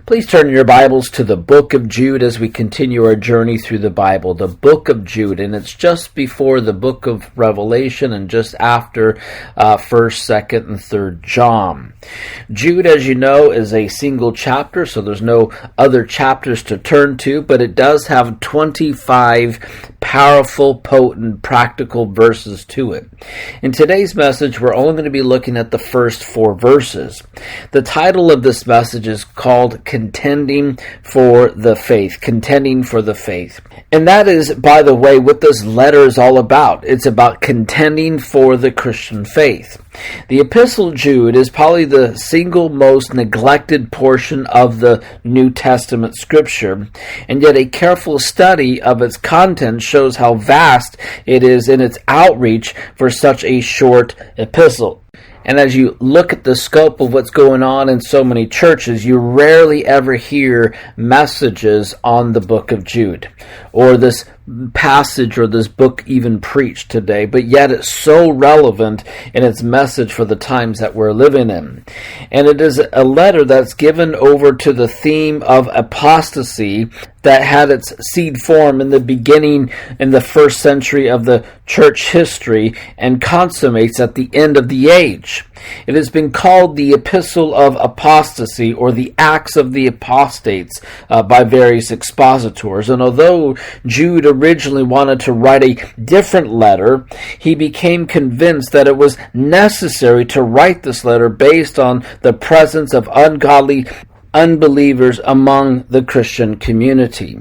Please turn your Bibles to the book of Jude as we continue our journey through the Bible. The book of Jude, and it's just before the book of Revelation and just after 1st, 2nd, and 3rd John. Jude, as you know, is a single chapter, so there's no other chapters to turn to, but it does have 25 powerful, potent, practical verses to it. In today's message, we're only going to be looking at the first 4 verses. The title of this message is called Contending for the Faith. Contending for the Faith. And that is, by the way, what this letter is all about. It's about contending for the Christian faith. The Epistle Jude is probably the single most neglected portion of the New Testament Scripture, and yet a careful study of its content shows how vast it is in its outreach for such a short epistle. And as you look at the scope of what's going on in so many churches, you rarely ever hear messages on the book of Jude, or this passage or this book even preached today, but yet it's so relevant in its message for the times that we're living in. And it is a letter that's given over to the theme of apostasy that had its seed form in the beginning in the 1st century of the church history and consummates at the end of the age. It has been called the Epistle of Apostasy or the Acts of the Apostates by various expositors. And although Jude originally wanted to write a different letter, he became convinced that it was necessary to write this letter based on the presence of unbelievers among the Christian community.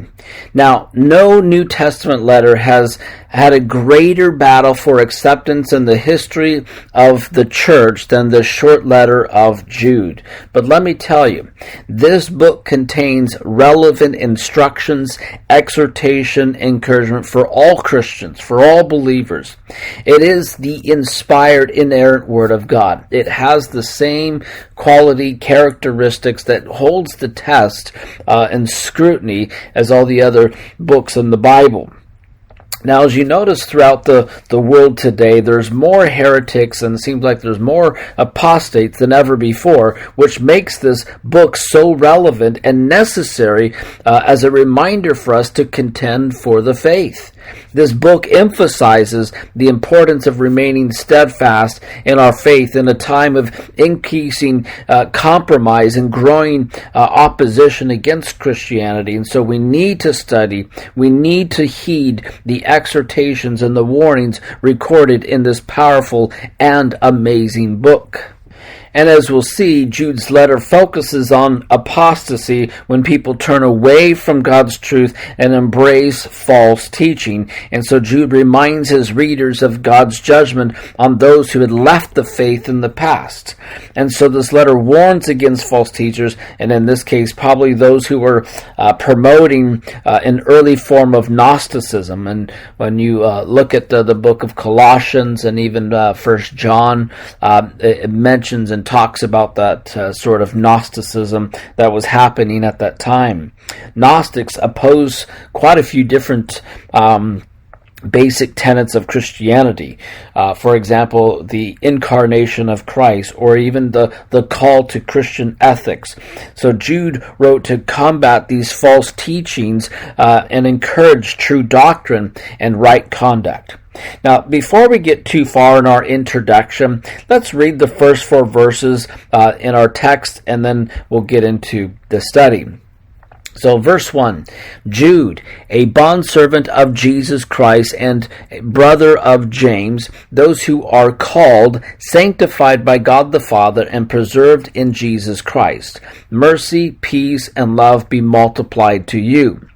Now, no New Testament letter has had a greater battle for acceptance in the history of the church than the short letter of Jude. But let me tell you, this book contains relevant instructions, exhortation, encouragement for all Christians, for all believers. It is the inspired, inerrant Word of God. It has the same quality, characteristics that holds the test and scrutiny as all the other books in the Bible. Now, as you notice throughout the world today, there's more heretics and it seems like there's more apostates than ever before, which makes this book so relevant and necessary as a reminder for us to contend for the faith. This book emphasizes the importance of remaining steadfast in our faith in a time of increasing compromise and growing opposition against Christianity. And so we need to study, we need to heed the exhortations and the warnings recorded in this powerful and amazing book. And as we'll see, Jude's letter focuses on apostasy when people turn away from God's truth and embrace false teaching. And so Jude reminds his readers of God's judgment on those who had left the faith in the past. And so this letter warns against false teachers, and in this case, probably those who were promoting an early form of Gnosticism. And when you look at the book of Colossians and even 1st John, it mentions and talks about that sort of Gnosticism that was happening at that time. Gnostics oppose quite a few different basic tenets of Christianity. For example, the incarnation of Christ, or even the call to Christian ethics. So Jude wrote to combat these false teachings and encourage true doctrine and right conduct. Now, before we get too far in our introduction, let's read the first 4 verses in our text, and then we'll get into the study. So verse 1, Jude, a bondservant of Jesus Christ and brother of James, those who are called, sanctified by God the Father, and preserved in Jesus Christ. Mercy, peace, and love be multiplied to you.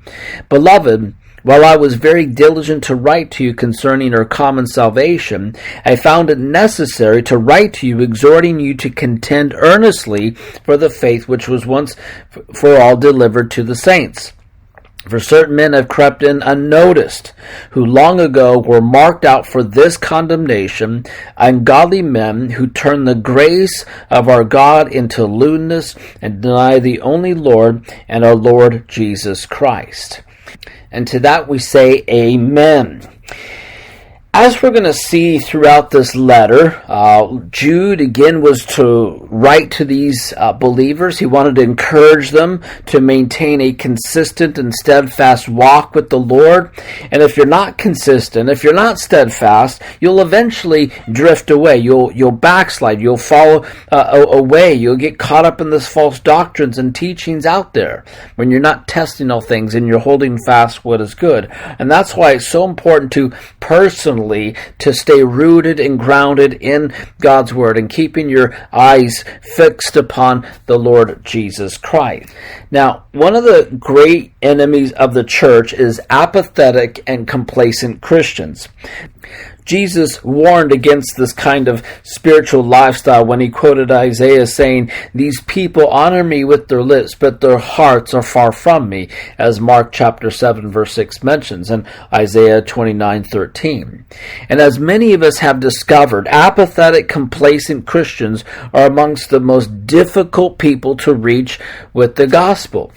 Beloved, while I was very diligent to write to you concerning our common salvation, I found it necessary to write to you, exhorting you to contend earnestly for the faith which was once for all delivered to the saints. For certain men have crept in unnoticed, who long ago were marked out for this condemnation, ungodly men who turn the grace of our God into lewdness and deny the only Lord and our Lord Jesus Christ. And to that we say amen. As we're going to see throughout this letter, Jude again was to write to these believers. He wanted to encourage them to maintain a consistent and steadfast walk with the Lord. And if you're not consistent, if you're not steadfast, you'll eventually drift away. You'll backslide. You'll fall away. You'll get caught up in this false doctrines and teachings out there when you're not testing all things and you're holding fast what is good. And that's why it's so important to personally to stay rooted and grounded in God's Word and keeping your eyes fixed upon the Lord Jesus Christ. Now, one of the great enemies of the church is apathetic and complacent Christians. Jesus warned against this kind of spiritual lifestyle when he quoted Isaiah saying, "These people honor me with their lips, but their hearts are far from me," as Mark chapter 7 verse 6 mentions, and Isaiah 29:13. And as many of us have discovered, apathetic, complacent Christians are amongst the most difficult people to reach with the gospel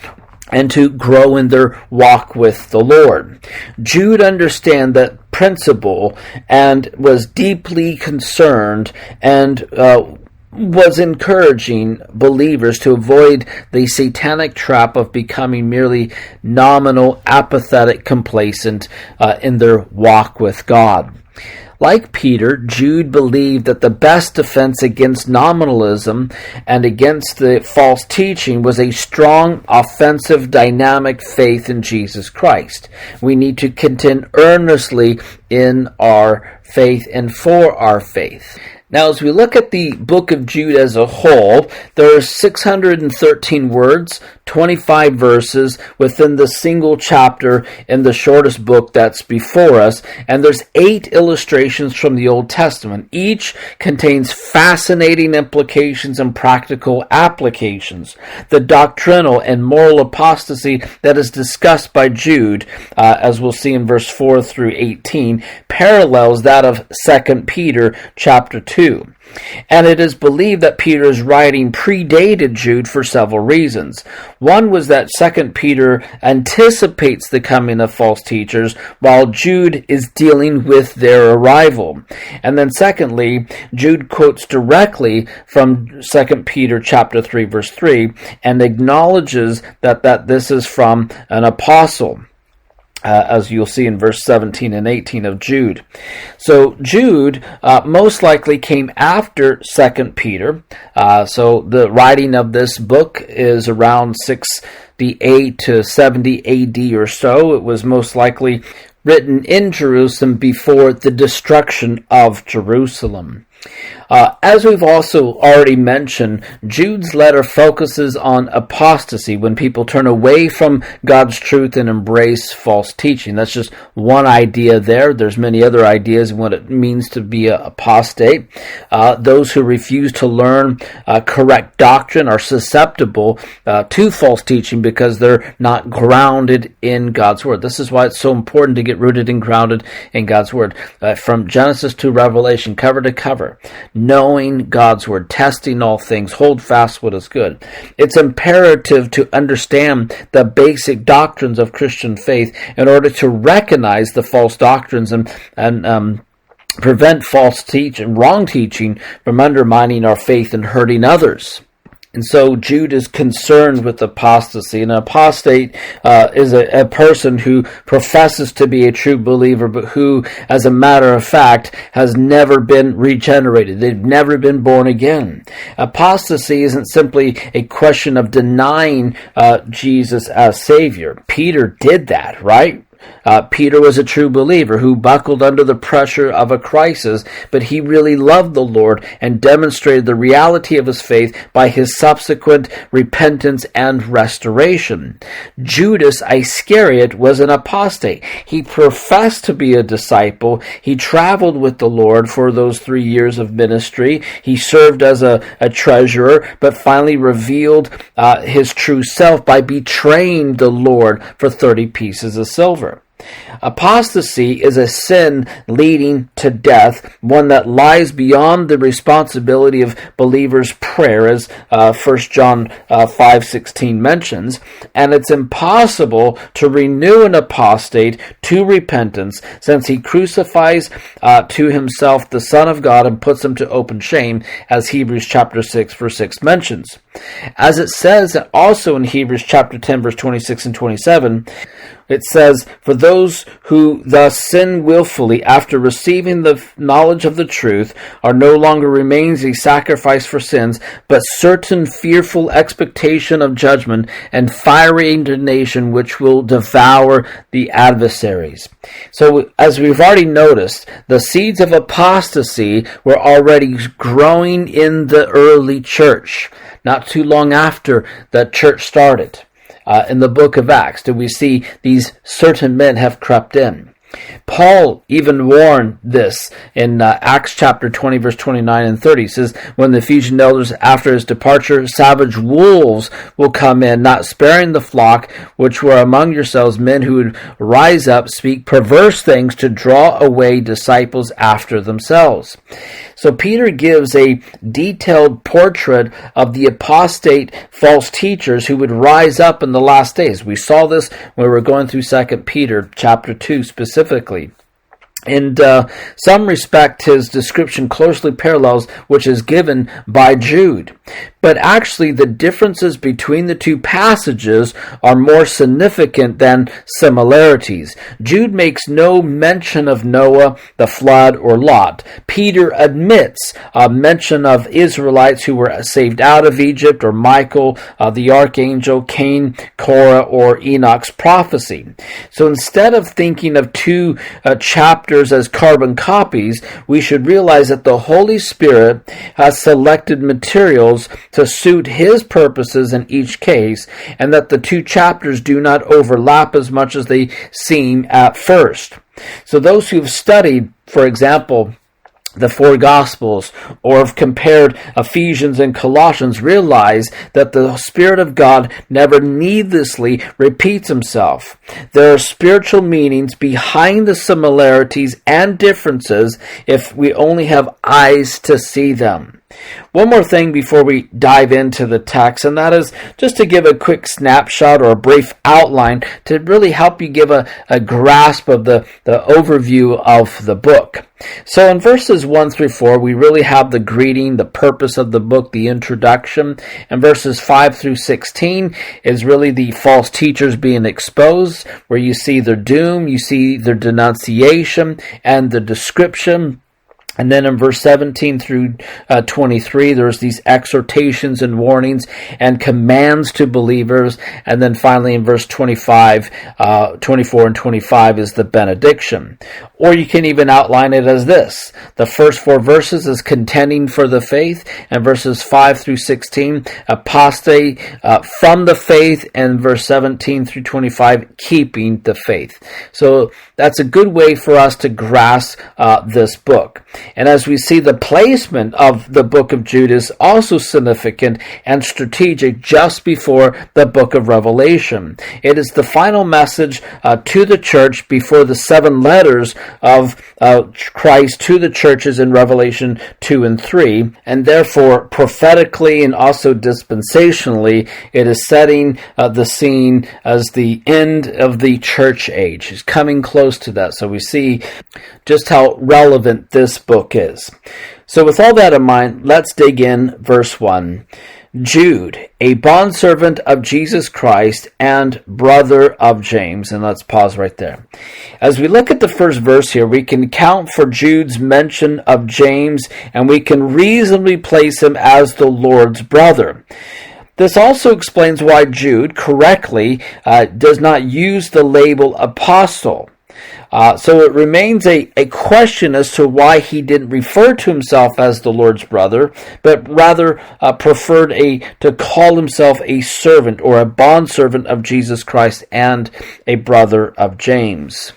and to grow in their walk with the Lord. Jude understood that principle and was deeply concerned and was encouraging believers to avoid the satanic trap of becoming merely nominal, apathetic, complacent in their walk with God. Like Peter, Jude believed that the best defense against nominalism and against the false teaching was a strong, offensive, dynamic faith in Jesus Christ. We need to contend earnestly in our faith and for our faith. Now, as we look at the book of Jude as a whole, there are 613 words, 25 verses within the single chapter in the shortest book that's before us, and there's 8 illustrations from the Old Testament. Each contains fascinating implications and practical applications. The doctrinal and moral apostasy that is discussed by Jude, as we'll see in verse 4 through 18, parallels that of 2 Peter chapter 2. And it is believed that Peter's writing predated Jude for several reasons. One was that 2 Peter anticipates the coming of false teachers, while Jude is dealing with their arrival. And then secondly, Jude quotes directly from 2 Peter chapter 3 verse 3 and acknowledges that this is from an apostle. As you'll see in verse 17 and 18 of Jude. So Jude most likely came after 2 Peter. So the writing of this book is around 68 to 70 AD or so. It was most likely written in Jerusalem before the destruction of Jerusalem. As we've also already mentioned, Jude's letter focuses on apostasy, when people turn away from God's truth and embrace false teaching. That's just one idea there. There's many other ideas of what it means to be an apostate. Those who refuse to learn correct doctrine are susceptible to false teaching because they're not grounded in God's Word. This is why it's so important to get rooted and grounded in God's Word. From Genesis to Revelation, cover to cover, knowing God's Word, testing all things, hold fast what is good. It's imperative to understand the basic doctrines of Christian faith in order to recognize the false doctrines and prevent false teaching, wrong teaching from undermining our faith and hurting others. And so Jude is concerned with apostasy. An apostate is a person who professes to be a true believer, but who, as a matter of fact, has never been regenerated. They've never been born again. Apostasy isn't simply a question of denying Jesus as Savior. Peter did that, right? Peter was a true believer who buckled under the pressure of a crisis, but he really loved the Lord and demonstrated the reality of his faith by his subsequent repentance and restoration. Judas Iscariot was an apostate. He professed to be a disciple. He traveled with the Lord for those 3 years of ministry. He served as a treasurer, but finally revealed his true self by betraying the Lord for 30 pieces of silver. Apostasy is a sin leading to death, one that lies beyond the responsibility of believers' prayer, as 1 John 5:16 mentions, and it's impossible to renew an apostate to repentance, since he crucifies to himself the Son of God and puts him to open shame, as Hebrews chapter 6 verse 6 mentions. As it says also in Hebrews chapter 10 verse 26 and 27, it says, "For those who thus sin willfully after receiving the knowledge of the truth are no longer remains a sacrifice for sins, but certain fearful expectation of judgment and fiery indignation which will devour the adversaries." So as we've already noticed, the seeds of apostasy were already growing in the early church, not too long after the church started. In the book of Acts, do we see these certain men have crept in? Paul even warned this in Acts chapter 20, verse 29 and 30. He says, "When the Ephesian elders, after his departure, savage wolves will come in, not sparing the flock, which were among yourselves, men who would rise up, speak perverse things to draw away disciples after themselves." So Peter gives a detailed portrait of the apostate false teachers who would rise up in the last days. We saw this when we were going through 2 Peter chapter 2 specifically. In some respect, his description closely parallels which is given by Jude. But actually, the differences between the two passages are more significant than similarities. Jude makes no mention of Noah, the flood, or Lot. Peter admits a mention of Israelites who were saved out of Egypt, or Michael, the archangel, Cain, Korah, or Enoch's prophecy. So instead of thinking of two chapters as carbon copies, we should realize that the Holy Spirit has selected materials to suit his purposes in each case, and that the two chapters do not overlap as much as they seem at first. So those who've studied, for example, the four Gospels, or have compared Ephesians and Colossians, realize that the Spirit of God never needlessly repeats himself. There are spiritual meanings behind the similarities and differences if we only have eyes to see them. One more thing before we dive into the text, and that is just to give a quick snapshot or a brief outline to really help you give a grasp of the overview of the book. So in verses 1 through 4, we really have the greeting, the purpose of the book, the introduction. And verses 5 through 16 is really the false teachers being exposed, where you see their doom, you see their denunciation, and the description. And then in verse 17 through 23, there's these exhortations and warnings and commands to believers. And then finally in verse 24 and 25 is the benediction. Or you can even outline it as this. The first 4 verses is contending for the faith, and verses 5 through 16, apostate from the faith, and verse 17 through 25, keeping the faith. So that's a good way for us to grasp this book. And as we see, the placement of the book of Jude is also significant and strategic just before the book of Revelation. It is the final message to the church before the 7 letters of Christ to the churches in Revelation 2 and 3, and therefore prophetically and also dispensationally, it is setting the scene as the end of the church age. It's coming close to that, so we see just how relevant this book is. So with all that in mind, let's dig in verse 1. Jude, a bondservant of Jesus Christ and brother of James. And let's pause right there. As we look at the first verse here, we can count for Jude's mention of James, and we can reasonably place him as the Lord's brother. This also explains why Jude correctly does not use the label apostle. So it remains a question as to why he didn't refer to himself as the Lord's brother, but rather preferred to call himself a servant or a bondservant of Jesus Christ and a brother of James.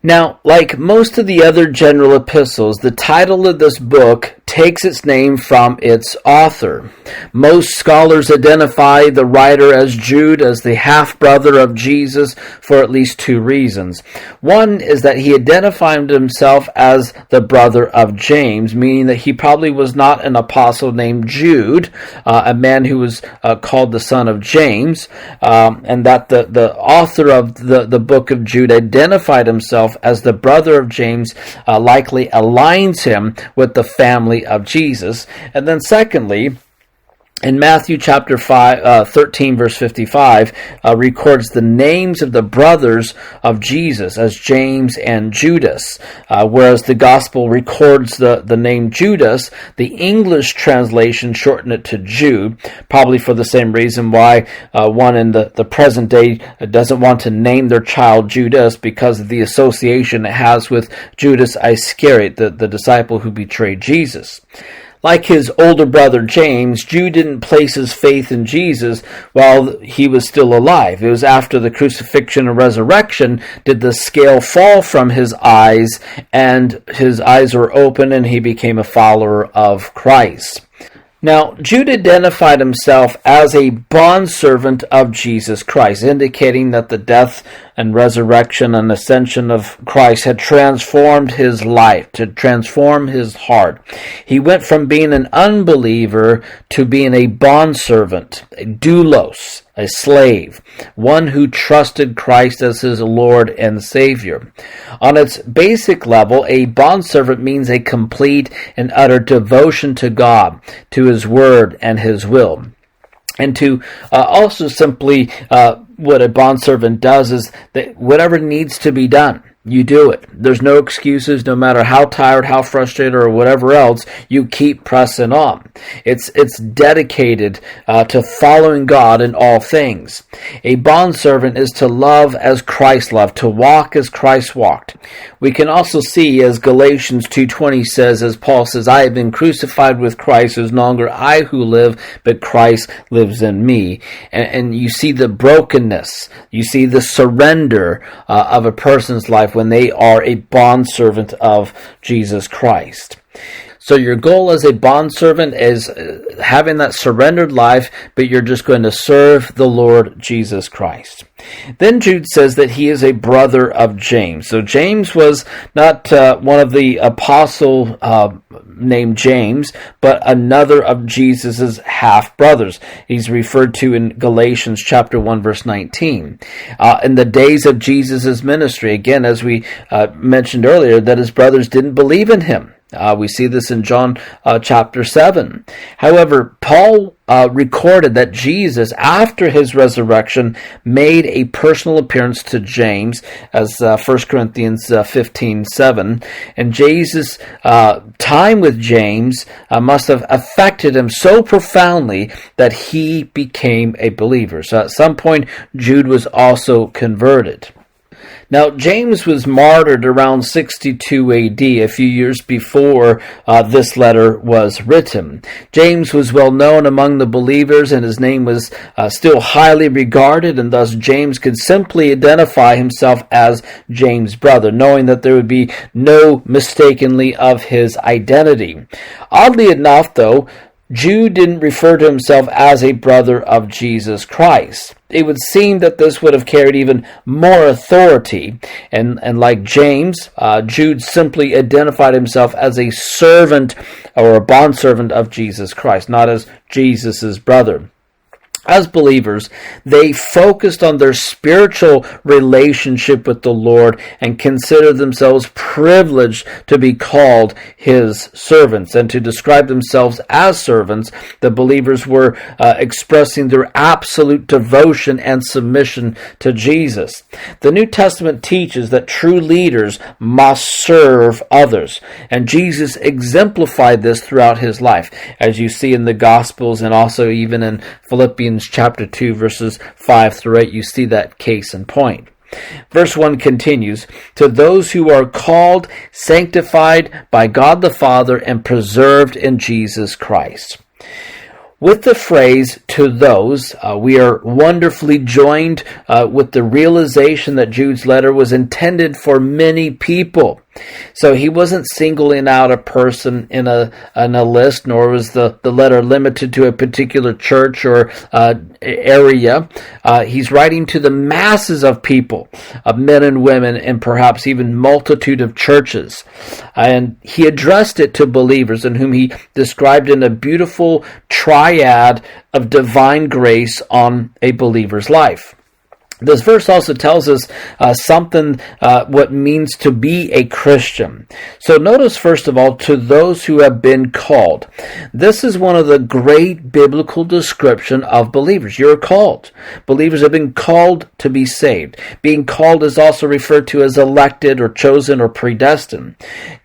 Now, like most of the other general epistles, the title of this book takes its name from its author. Most scholars identify the writer as Jude as the half-brother of Jesus for at least two reasons. One is that he identified himself as the brother of James, meaning that he probably was not an apostle named Jude, a man who was called the son of James, and that the author of the book of Jude identified himself as the brother of James, likely aligns him with the family of Jesus. And then secondly, in Matthew chapter 13, verse 55, records the names of the brothers of Jesus as James and Judas. Whereas the gospel records the name Judas, the English translation shortened it to Jude, probably for the same reason why one in the present day doesn't want to name their child Judas, because of the association it has with Judas Iscariot, the disciple who betrayed Jesus. Like his older brother James, Jude didn't place his faith in Jesus while he was still alive. It was after the crucifixion and resurrection did the scale fall from his eyes, and his eyes were open and he became a follower of Christ. Now, Jude identified himself as a bondservant of Jesus Christ, indicating that the death and resurrection and ascension of Christ had transformed his life, to transform his heart. He went from being an unbeliever to being a bondservant, a doulos, a slave, one who trusted Christ as his Lord and Savior. On its basic level, a bondservant means a complete and utter devotion to God, to his word and his will. And to also simply what a bondservant does is that whatever needs to be done, you do it. There's no excuses, no matter how tired, how frustrated, or whatever else, you keep pressing on. It's dedicated to following God in all things. A bondservant is to love as Christ loved, to walk as Christ walked. We can also see, as Galatians 2:20 says, as Paul says, I have been crucified with Christ, it is no longer I who live, but Christ lives in me. And you see the brokenness, you see the surrender of a person's life when they are a bondservant of Jesus Christ. So your goal as a bondservant is having that surrendered life, but you're just going to serve the Lord Jesus Christ. Then Jude says that he is a brother of James. So James was not one of the apostle named James, but another of Jesus' half-brothers. He's referred to in Galatians chapter 1, verse 19. In the days of Jesus' ministry, again, as we mentioned earlier, that his brothers didn't believe in him. We see this in John chapter 7. However, Paul recorded that Jesus, after his resurrection, made a personal appearance to James, as 1 Corinthians 15:7. And Jesus' time with James must have affected him so profoundly that he became a believer. So at some point, Jude was also converted. Now, James was martyred around 62 AD, a few years before this letter was written. James was well known among the believers, and his name was still highly regarded, and thus James could simply identify himself as James' brother, knowing that there would be no mistakenly of his identity. Oddly enough, though, Jude didn't refer to himself as a brother of Jesus Christ. It would seem that this would have carried even more authority. And like James, Jude simply identified himself as a servant or a bondservant of Jesus Christ, not as Jesus' brother. As believers, they focused on their spiritual relationship with the Lord and considered themselves privileged to be called His servants. And to describe themselves as servants, the believers were expressing their absolute devotion and submission to Jesus. The New Testament teaches that true leaders must serve others. And Jesus exemplified this throughout His life, as you see in the Gospels and also even in Philippians chapter 2, verses 5 through 8, you see that case in point. Verse 1 continues, "To those who are called, sanctified by God the Father, and preserved in Jesus Christ." With the phrase "to those," we are wonderfully joined with the realization that Jude's letter was intended for many people. So he wasn't singling out a person in a list, nor was the letter limited to a particular church or area. He's writing to the masses of people, of men and women, and perhaps even multitude of churches. And he addressed it to believers in whom he described in a beautiful triad of divine grace on a believer's life. This verse also tells us something, what it means to be a Christian. So notice, first of all, to those who have been called. This is one of the great biblical description of believers. You're called. Believers have been called to be saved. Being called is also referred to as elected or chosen or predestined.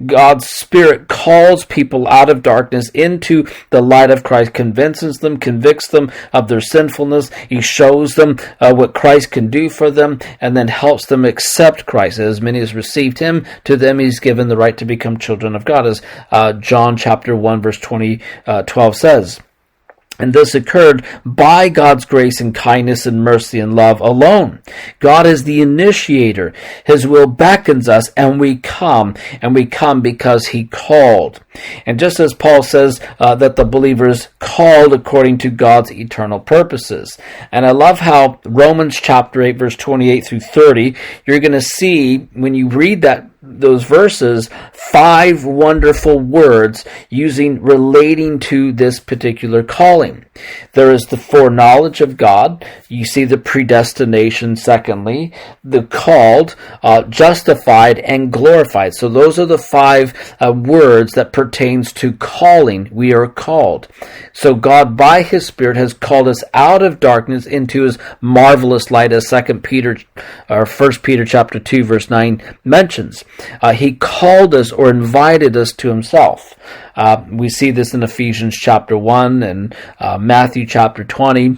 God's Spirit calls people out of darkness into the light of Christ, convinces them, convicts them of their sinfulness. He shows them what Christ can do for them, and then helps them accept Christ. As many as received him, to them he's given the right to become children of God, as John chapter 1 verse 12 says. And this occurred by God's grace and kindness and mercy and love alone. God is the initiator. His will beckons us, and we come because he called. And just as Paul says that the believers called according to God's eternal purposes. And I love how Romans chapter 8 verse 28 through 30, you're going to see when you read those verses, 5 wonderful words relating to this particular calling. There is the foreknowledge of God. You see the predestination, secondly, the called, justified, and glorified. So those are the 5 words that pertains to calling. We are called. So God, by his Spirit, has called us out of darkness into his marvelous light, as 1 Peter chapter 2 verse 9 mentions. He called us or invited us to himself. We see this in Ephesians chapter 1 and Matthew chapter 20.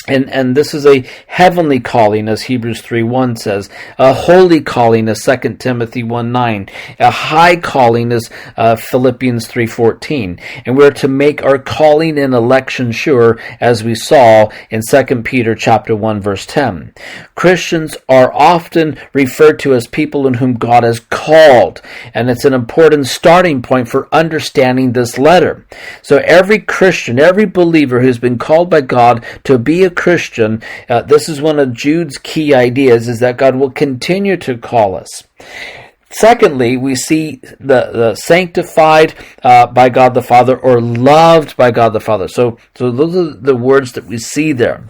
And this is a heavenly calling, as Hebrews 3:1 says, a holy calling, as 2 Timothy 1:9, a high calling, as Philippians 3:14. And we're to make our calling and election sure, as we saw in 2 Peter chapter 1 verse 10. Christians are often referred to as people in whom God has called, and it's an important starting point for understanding this letter. So every Christian, every believer who's been called by God to be a Christian, this is one of Jude's key ideas, is that God will continue to call us. Secondly, we see the sanctified by God the Father, or loved by God the Father. So those are the words that we see there.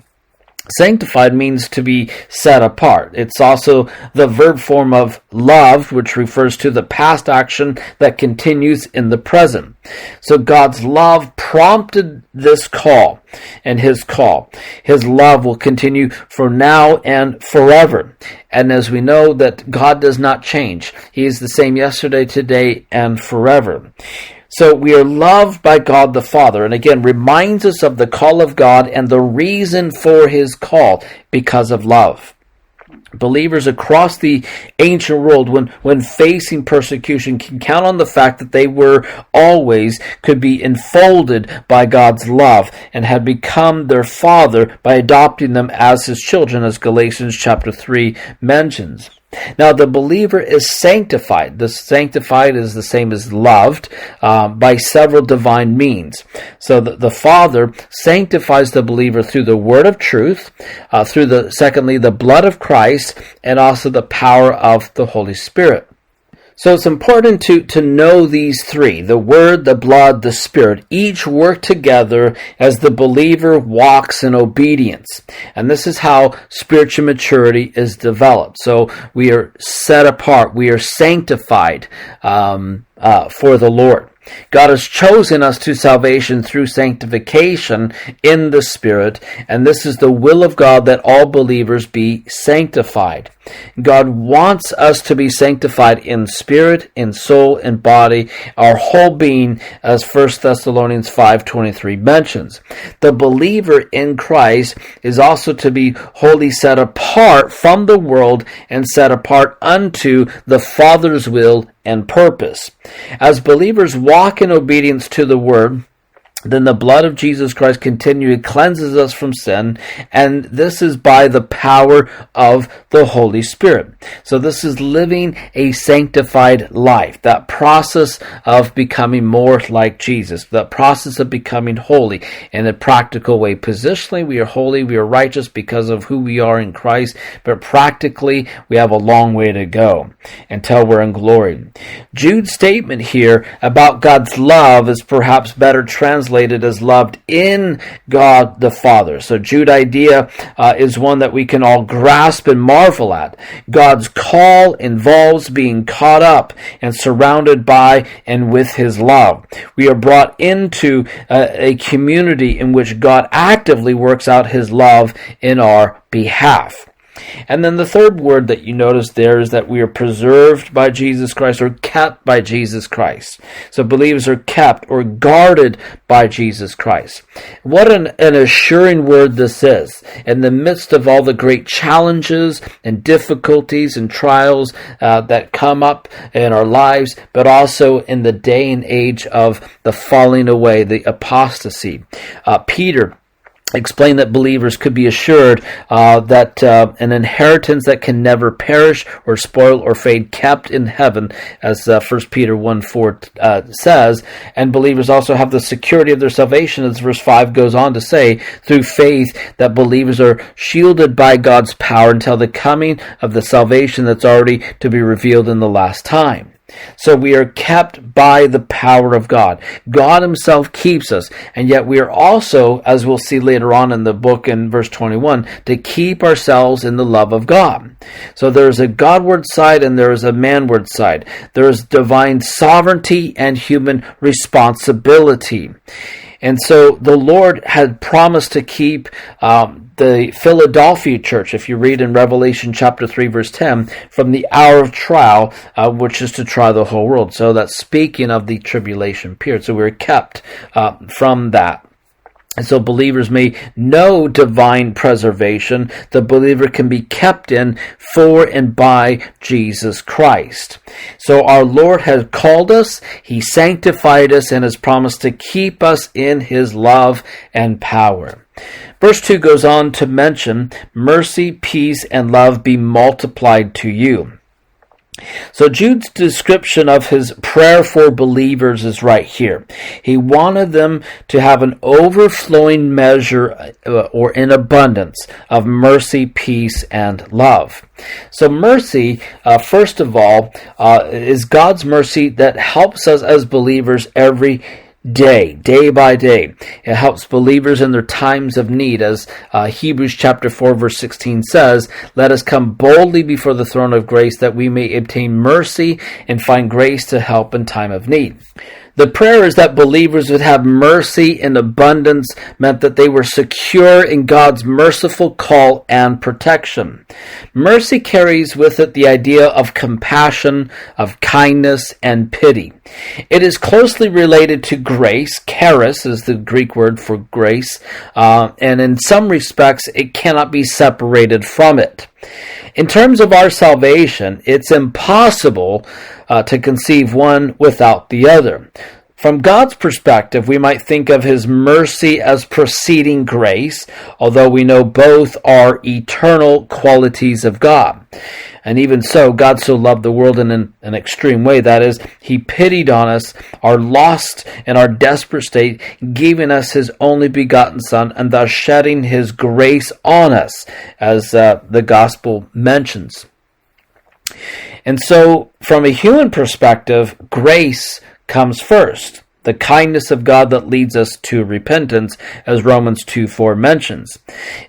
Sanctified means to be set apart. It's also the verb form of love, which refers to the past action that continues in the present. So God's love prompted this call, and his call. His love will continue for now and forever. And as we know that God does not change, he is the same yesterday, today, and forever. So we are loved by God the Father, and again reminds us of the call of God and the reason for his call, because of love. Believers across the ancient world, when facing persecution, can count on the fact that they could be enfolded by God's love, and had become their Father by adopting them as his children, as Galatians chapter 3 mentions. Now, the believer is sanctified. The sanctified is the same as loved by several divine means. So the Father sanctifies the believer through the word of truth, secondly, the blood of Christ, and also the power of the Holy Spirit. So it's important to know these three, the Word, the blood, the Spirit, each work together as the believer walks in obedience. And this is how spiritual maturity is developed. So we are set apart, we are sanctified for the Lord. God has chosen us to salvation through sanctification in the Spirit, and this is the will of God that all believers be sanctified. God wants us to be sanctified in spirit, in soul, in body, our whole being, as 1 Thessalonians 5:23 mentions. The believer in Christ is also to be wholly set apart from the world and set apart unto the Father's will and purpose. As believers walk in obedience to the Word, then the blood of Jesus Christ continually cleanses us from sin, and this is by the power of the Holy Spirit. So this is living a sanctified life, that process of becoming more like Jesus, that process of becoming holy in a practical way. Positionally, we are holy, we are righteous because of who we are in Christ, but practically, we have a long way to go until we're in glory. Jude's statement here about God's love is perhaps better translated as loved in God the Father. So Jude's idea is one that we can all grasp and marvel at. God's call involves being caught up and surrounded by and with his love. We are brought into a community in which God actively works out his love in our behalf. And then the third word that you notice there is that we are preserved by Jesus Christ, or kept by Jesus Christ. So believers are kept or guarded by Jesus Christ. What an assuring word this is. In the midst of all the great challenges and difficulties and trials that come up in our lives, but also in the day and age of the falling away, the apostasy. Peter explained that believers could be assured that an inheritance that can never perish or spoil or fade, kept in heaven, as 1 Peter 1:4 says, and believers also have the security of their salvation, as verse 5 goes on to say, through faith, that believers are shielded by God's power until the coming of the salvation that's already to be revealed in the last time. So we are kept by the power of God. God himself keeps us, and yet we are also, as we'll see later on in the book in verse 21, to keep ourselves in the love of God. So there is a Godward side and there is a manward side. There is divine sovereignty and human responsibility. And so the Lord had promised to keep the Philadelphia church, if you read in Revelation chapter 3, verse 10, from the hour of trial, which is to try the whole world. So that's speaking of the tribulation period. So we're kept from that. And so believers may know divine preservation. The believer can be kept in for and by Jesus Christ. So our Lord has called us, he sanctified us, and has promised to keep us in his love and power. Verse 2 goes on to mention, mercy, peace, and love be multiplied to you. So Jude's description of his prayer for believers is right here. He wanted them to have an overflowing measure or in abundance of mercy, peace, and love. So mercy, first of all, is God's mercy that helps us as believers every day by day. It helps believers in their times of need, as Hebrews chapter 4 verse 16 says, let us come boldly before the throne of grace that we may obtain mercy and find grace to help in time of need. The prayer is that believers would have mercy in abundance, meant that they were secure in God's merciful call and protection. Mercy carries with it the idea of compassion, of kindness, and pity. It is closely related to grace. Charis is the Greek word for grace, and in some respects it cannot be separated from it. In terms of our salvation, it's impossible to conceive one without the other. From God's perspective, we might think of his mercy as preceding grace, although we know both are eternal qualities of God. And even so, God so loved the world in an extreme way. That is, he pitied on us, our lost and our desperate state, giving us his only begotten Son, and thus shedding his grace on us, as the gospel mentions. And so, from a human perspective, grace comes first. The kindness of God that leads us to repentance, as Romans 2:4 mentions.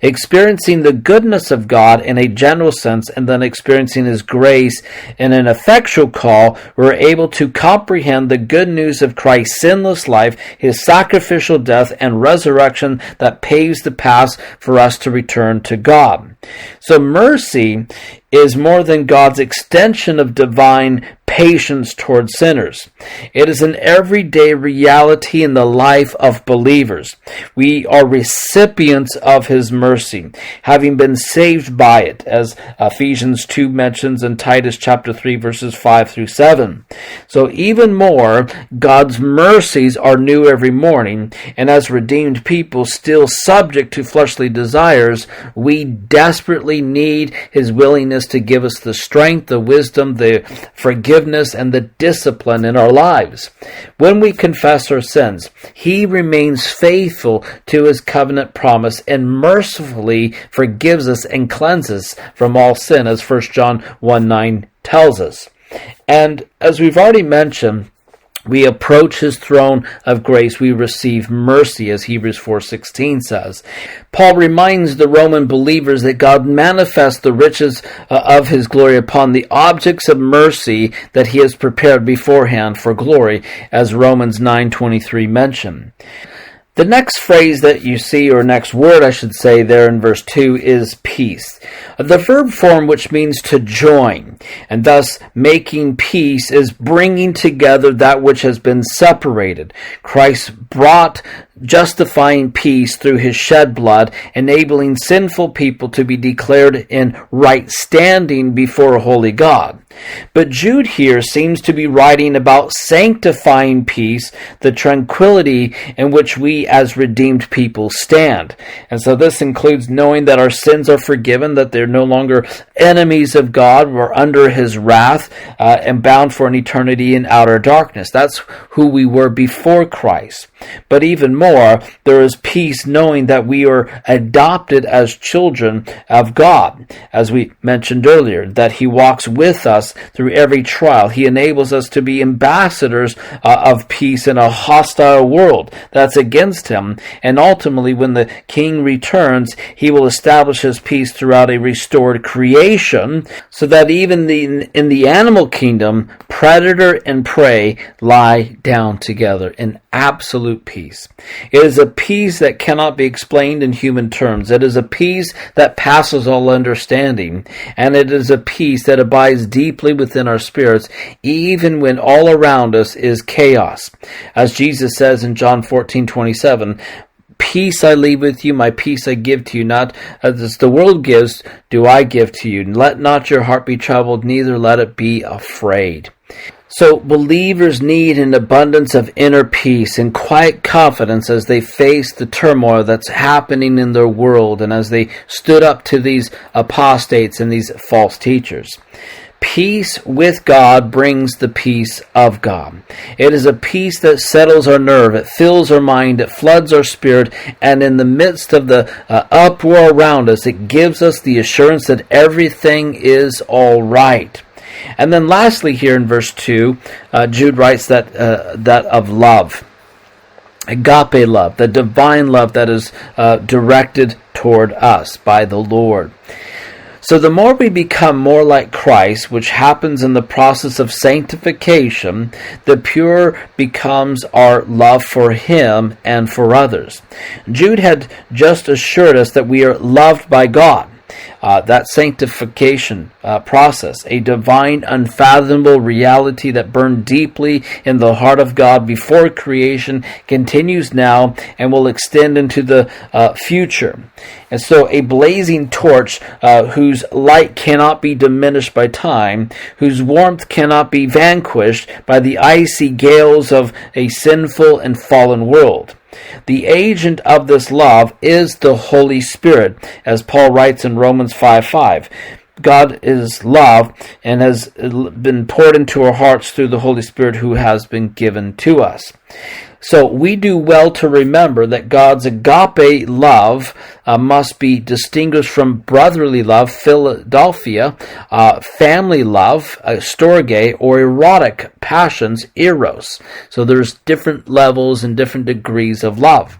Experiencing the goodness of God in a general sense, and then experiencing his grace in an effectual call, we're able to comprehend the good news of Christ's sinless life, his sacrificial death and resurrection that paves the path for us to return to God. So mercy is more than God's extension of divine patience toward sinners. It is an everyday reality in the life of believers. We are recipients of his mercy, having been saved by it, as Ephesians 2 mentions in Titus chapter 3 verses 5 through 7. So even more, God's mercies are new every morning, and as redeemed people still subject to fleshly desires, we desperately need his willingness to give us the strength, the wisdom, the forgiveness, and the discipline in our lives. When we confess our sins, he remains faithful to his covenant promise and mercifully forgives us and cleanses from all sin, as 1 John 1:9 tells us. And as we've already mentioned, we approach his throne of grace. We receive mercy, as Hebrews 4:16 says. Paul reminds the Roman believers that God manifests the riches of his glory upon the objects of mercy that he has prepared beforehand for glory, as Romans 9:23 mention. The next phrase that you see, or next word I should say, there in verse 2 is peace. The verb form which means to join, and thus making peace is bringing together that which has been separated. Christ brought justifying peace through his shed blood, enabling sinful people to be declared in right standing before a holy God. But Jude here seems to be writing about sanctifying peace, the tranquility in which we as redeemed people stand. And so this includes knowing that our sins are forgiven, that they're no longer enemies of God, we're under his wrath, and bound for an eternity in outer darkness. That's who we were before Christ. But even more, there is peace knowing that we are adopted as children of God. As we mentioned earlier, that he walks with us through every trial. He enables us to be ambassadors of peace in a hostile world that's against him. And ultimately, when the king returns, he will establish his peace throughout a restored creation, so that even in the animal kingdom, predator and prey lie down together in absolute peace. It is a peace that cannot be explained in human terms. It is a peace that passes all understanding, and it is a peace that abides deeply within our spirits, even when all around us is chaos. As Jesus says in John 14:27, "Peace I leave with you, my peace I give to you, not as the world gives, do I give to you. Let not your heart be troubled, neither let it be afraid." So believers need an abundance of inner peace and quiet confidence as they face the turmoil that's happening in their world and as they stood up to these apostates and these false teachers. Peace with God brings the peace of God. It is a peace that settles our nerve, it fills our mind, it floods our spirit, and in the midst of the uproar around us, it gives us the assurance that everything is all right. And then lastly here in verse 2, Jude writes that of love. Agape love, the divine love that is directed toward us by the Lord. So the more we become more like Christ, which happens in the process of sanctification, the purer becomes our love for him and for others. Jude had just assured us that we are loved by God. That sanctification process, a divine, unfathomable reality that burned deeply in the heart of God before creation, continues now and will extend into the future. And so a blazing torch whose light cannot be diminished by time, whose warmth cannot be vanquished by the icy gales of a sinful and fallen world. The agent of this love is the Holy Spirit, as Paul writes in Romans 5:5. God is love and has been poured into our hearts through the Holy Spirit who has been given to us. So we do well to remember that God's agape love must be distinguished from brotherly love, Philadelphia, family love, storge, or erotic passions, eros. So there's different levels and different degrees of love.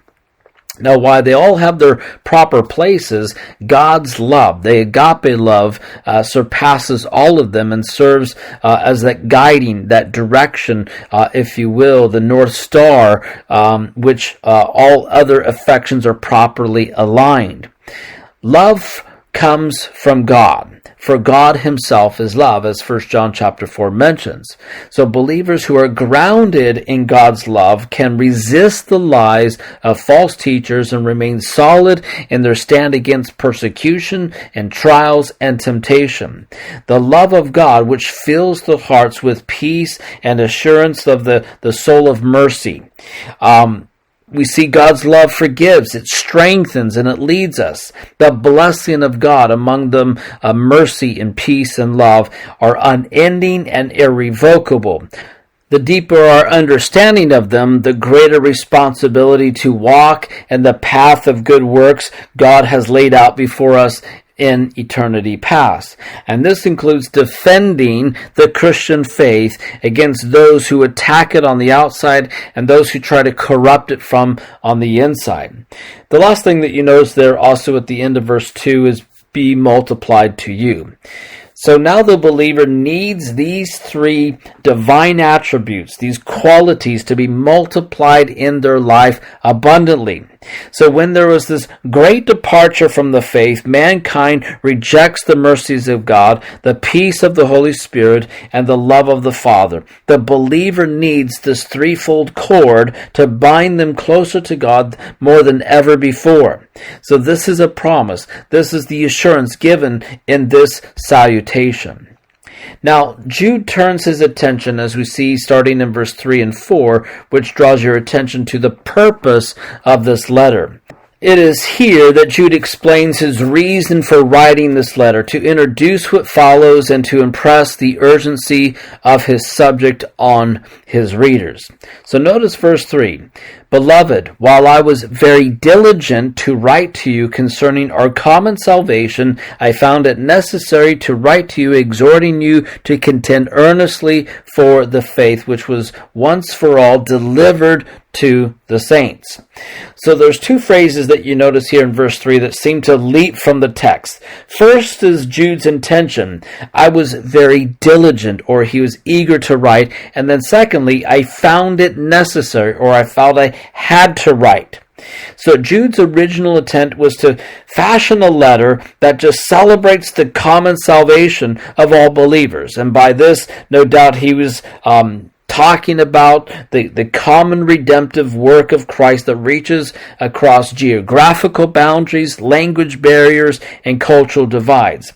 Now, while they all have their proper places, God's love, the agape love, surpasses all of them and serves as that guiding, that direction, if you will, the North Star, which all other affections are properly aligned. Love comes from God. For God himself is love, as 1 John chapter 4 mentions. So believers who are grounded in God's love can resist the lies of false teachers and remain solid in their stand against persecution and trials and temptation. The love of God, which fills the hearts with peace and assurance of the soul of mercy. We see God's love forgives, it strengthens, and it leads us. The blessing of God, among them mercy and peace and love, are unending and irrevocable. The deeper our understanding of them, the greater responsibility to walk in the path of good works God has laid out before us in eternity past. And this includes defending the Christian faith against those who attack it on the outside and those who try to corrupt it from on the inside. The last thing that you notice there also at the end of verse 2 is be multiplied to you. So now the believer needs these three divine attributes, these qualities, to be multiplied in their life abundantly. So when there was this great departure from the faith, mankind rejects the mercies of God, the peace of the Holy Spirit, and the love of the Father. The believer needs this threefold cord to bind them closer to God more than ever before. So this is a promise. This is the assurance given in this salutation. Now, Jude turns his attention, as we see starting in verse 3 and 4, which draws your attention to the purpose of this letter. It is here that Jude explains his reason for writing this letter, to introduce what follows and to impress the urgency of his subject on his readers. So notice verse 3. Beloved, while I was very diligent to write to you concerning our common salvation, I found it necessary to write to you, exhorting you to contend earnestly for the faith which was once for all delivered to the saints. So there's two phrases that you notice here in verse 3 that seem to leap from the text. First is Jude's intention. I was very diligent, or he was eager to write. And then secondly, I found it necessary, or I felt I had to write. So Jude's original intent was to fashion a letter that just celebrates the common salvation of all believers. And by this, no doubt he was talking about the common redemptive work of Christ that reaches across geographical boundaries, language barriers, and cultural divides.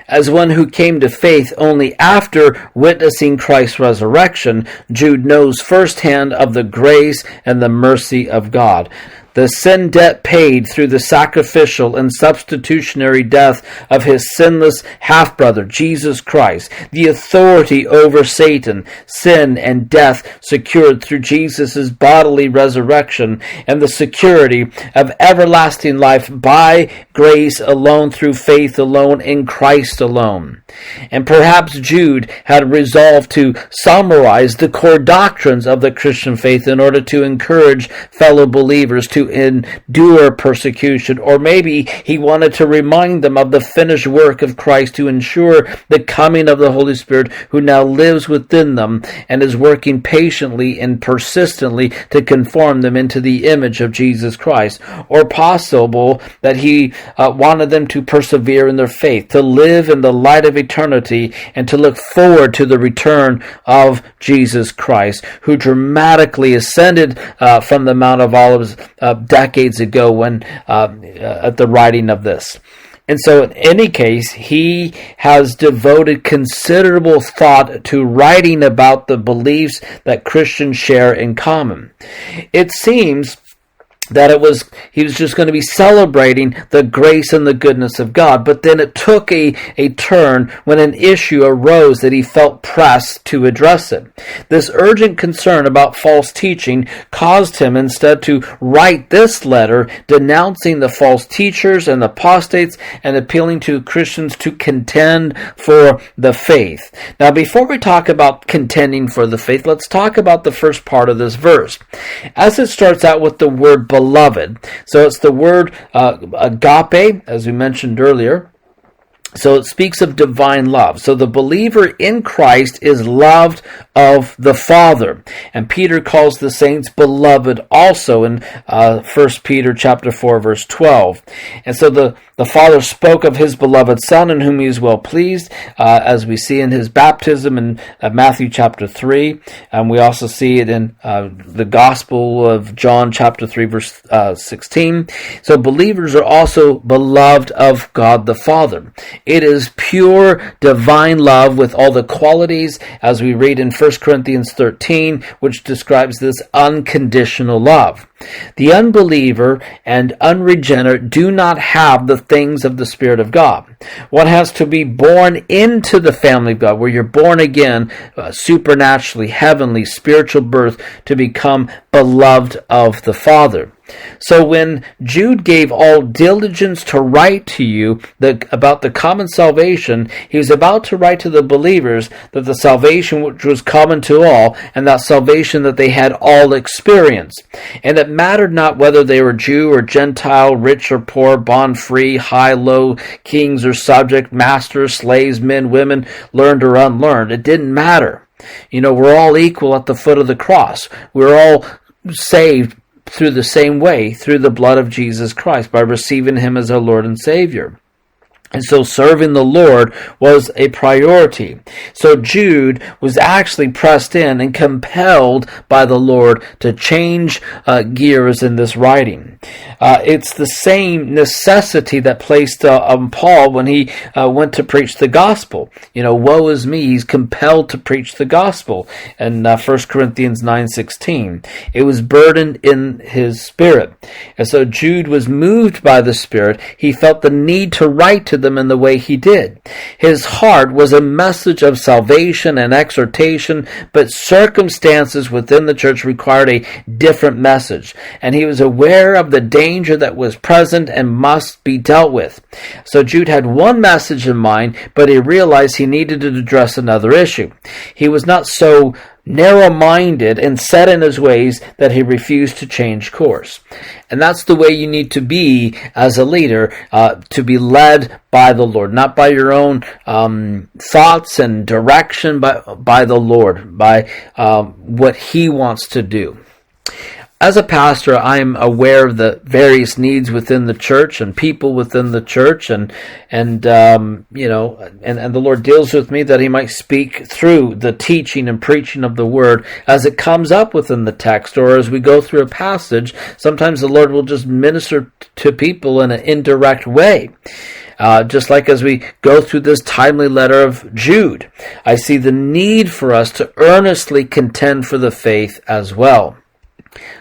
As one who came to faith only after witnessing Christ's resurrection, Jude knows firsthand of the grace and the mercy of God. The sin debt paid through the sacrificial and substitutionary death of his sinless half-brother, Jesus Christ. The authority over Satan, sin, and death secured through Jesus' bodily resurrection, and the security of everlasting life by grace alone, through faith alone, in Christ alone. And perhaps Jude had resolved to summarize the core doctrines of the Christian faith in order to encourage fellow believers to endure persecution, or maybe he wanted to remind them of the finished work of Christ to ensure the coming of the Holy Spirit, who now lives within them and is working patiently and persistently to conform them into the image of Jesus Christ. Or possible that he wanted them to persevere in their faith, to live in the light of eternity, and to look forward to the return of Jesus Christ, who dramatically ascended from the Mount of Olives decades ago when at the writing of this. And so in any case, he has devoted considerable thought to writing about the beliefs that Christians share in common. It seems that he was just going to be celebrating the grace and the goodness of God. But then it took a turn when an issue arose that he felt pressed to address it. This urgent concern about false teaching caused him instead to write this letter denouncing the false teachers and the apostates and appealing to Christians to contend for the faith. Now, before we talk about contending for the faith, let's talk about the first part of this verse. As it starts out with the word beloved. So it's the word agape, as we mentioned earlier. So it speaks of divine love. So the believer in Christ is loved of the Father. And Peter calls the saints beloved also in 1 Peter chapter 4, verse 12. And so the Father spoke of his beloved Son in whom he is well pleased, as we see in his baptism in Matthew chapter 3. And we also see it in the Gospel of John chapter 3, verse 16. So believers are also beloved of God the Father. It is pure divine love with all the qualities, as we read in 1 Corinthians 13, which describes this unconditional love. The unbeliever and unregenerate do not have the things of the Spirit of God. One has to be born into the family of God, where you're born again, supernaturally, heavenly, spiritual birth, to become beloved of the Father. So when Jude gave all diligence to write to you about the common salvation, he was about to write to the believers that the salvation which was common to all, and that salvation that they had all experienced. And it mattered not whether they were Jew or Gentile, rich or poor, bond free, high, low, kings or subject, masters, slaves, men, women, learned or unlearned. It didn't matter. We're all equal at the foot of the cross. We're all saved through the same way, through the blood of Jesus Christ, by receiving him as our Lord and Savior. And so serving the Lord was a priority. So Jude was actually pressed in and compelled by the Lord to change gears in this writing. It's the same necessity that placed on Paul when he went to preach the gospel. Woe is me, he's compelled to preach the gospel in 1 Corinthians 9:16. It was burdened in his spirit. And so Jude was moved by the Spirit. He felt the need to write to them in the way he did. His heart was a message of salvation and exhortation, but circumstances within the church required a different message, and he was aware of the danger that was present and must be dealt with. So Jude had one message in mind, but he realized he needed to address another issue. He was not so narrow-minded and set in his ways that he refused to change course. And that's the way you need to be as a leader, to be led by the Lord, not by your own thoughts and direction, but by the Lord, by what he wants to do. As a pastor, I'm aware of the various needs within the church and people within the church, and the Lord deals with me that he might speak through the teaching and preaching of the word as it comes up within the text, or as we go through a passage. Sometimes the Lord will just minister to people in an indirect way. Just like as we go through this timely letter of Jude, I see the need for us to earnestly contend for the faith as well.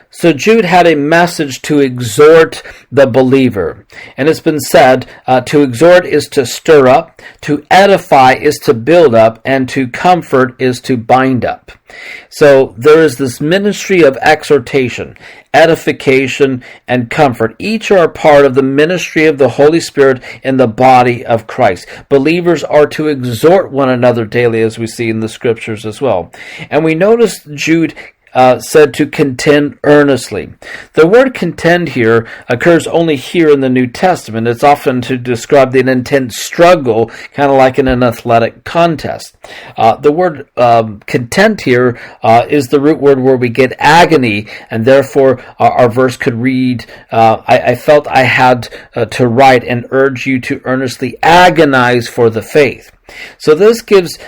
So Jude had a message to exhort the believer. And it's been said, to exhort is to stir up, to edify is to build up, and to comfort is to bind up. So there is this ministry of exhortation, edification, and comfort. Each are a part of the ministry of the Holy Spirit in the body of Christ. Believers are to exhort one another daily, as we see in the scriptures as well. And we notice Jude said to contend earnestly. The word contend here occurs only here in the New Testament. It's often to describe an intense struggle, kind of like in an athletic contest. The word contend here is the root word where we get agony, and therefore our verse could read, I felt I had to write and urge you to earnestly agonize for the faith. So this gives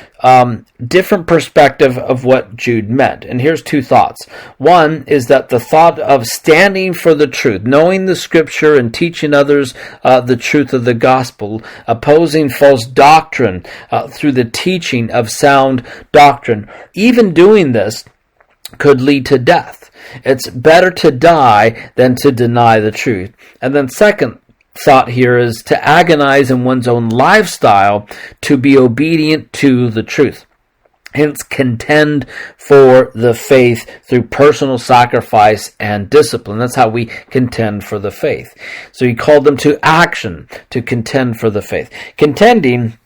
different perspective of what Jude meant. And here's two thoughts. One is that the thought of standing for the truth, knowing the scripture and teaching others the truth of the gospel, opposing false doctrine through the teaching of sound doctrine. Even doing this could lead to death. It's better to die than to deny the truth. And then second thought here is to agonize in one's own lifestyle to be obedient to the truth. Hence, contend for the faith through personal sacrifice and discipline. That's how we contend for the faith. So he called them to action to contend for the faith. Contending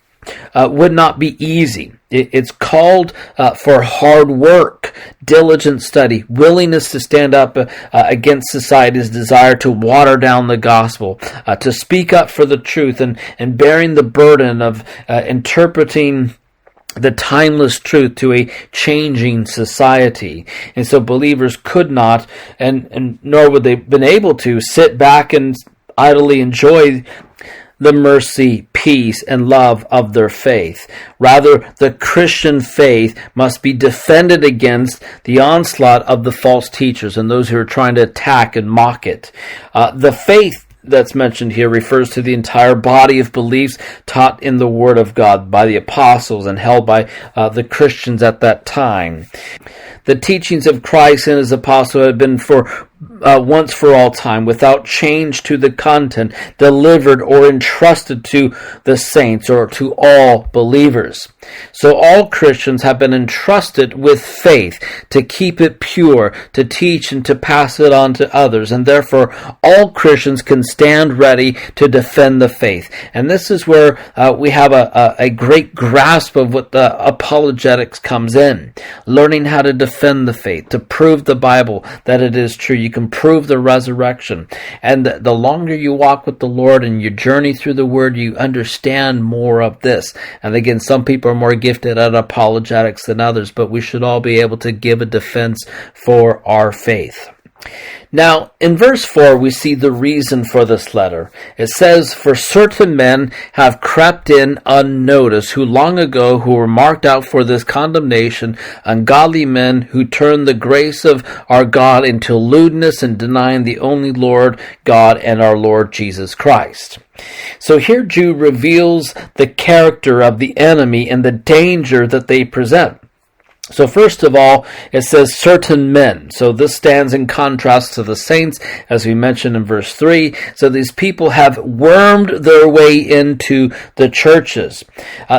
would not be easy. It's called for hard work, diligent study, willingness to stand up against society's desire to water down the gospel, to speak up for the truth, and bearing the burden of interpreting the timeless truth to a changing society. And so believers could not, and nor would they have been able to, sit back and idly enjoy the mercy, peace, and love of their faith. Rather, the Christian faith must be defended against the onslaught of the false teachers and those who are trying to attack and mock it. The faith that's mentioned here refers to the entire body of beliefs taught in the Word of God by the apostles and held by the Christians at that time. The teachings of Christ and his apostle had been for once for all time, without change to the content, delivered or entrusted to the saints or to all believers. So all Christians have been entrusted with faith to keep it pure, to teach and to pass it on to others, and therefore all Christians can stand ready to defend the faith. And this is where we have a great grasp of what the apologetics comes in. Learning how to defend the faith, to prove the Bible that it is true. You can prove the resurrection. And the longer you walk with the Lord and you journey through the Word, you understand more of this. And again, some people are more gifted at apologetics than others, but we should all be able to give a defense for our faith. Now, in verse 4, we see the reason for this letter. It says, "For certain men have crept in unnoticed, who long ago were marked out for this condemnation, ungodly men who turn the grace of our God into lewdness and denying the only Lord God and our Lord Jesus Christ." So here Jude reveals the character of the enemy and the danger that they present. So first of all, it says certain men. So this stands in contrast to the saints, as we mentioned in verse 3. So these people have wormed their way into the churches.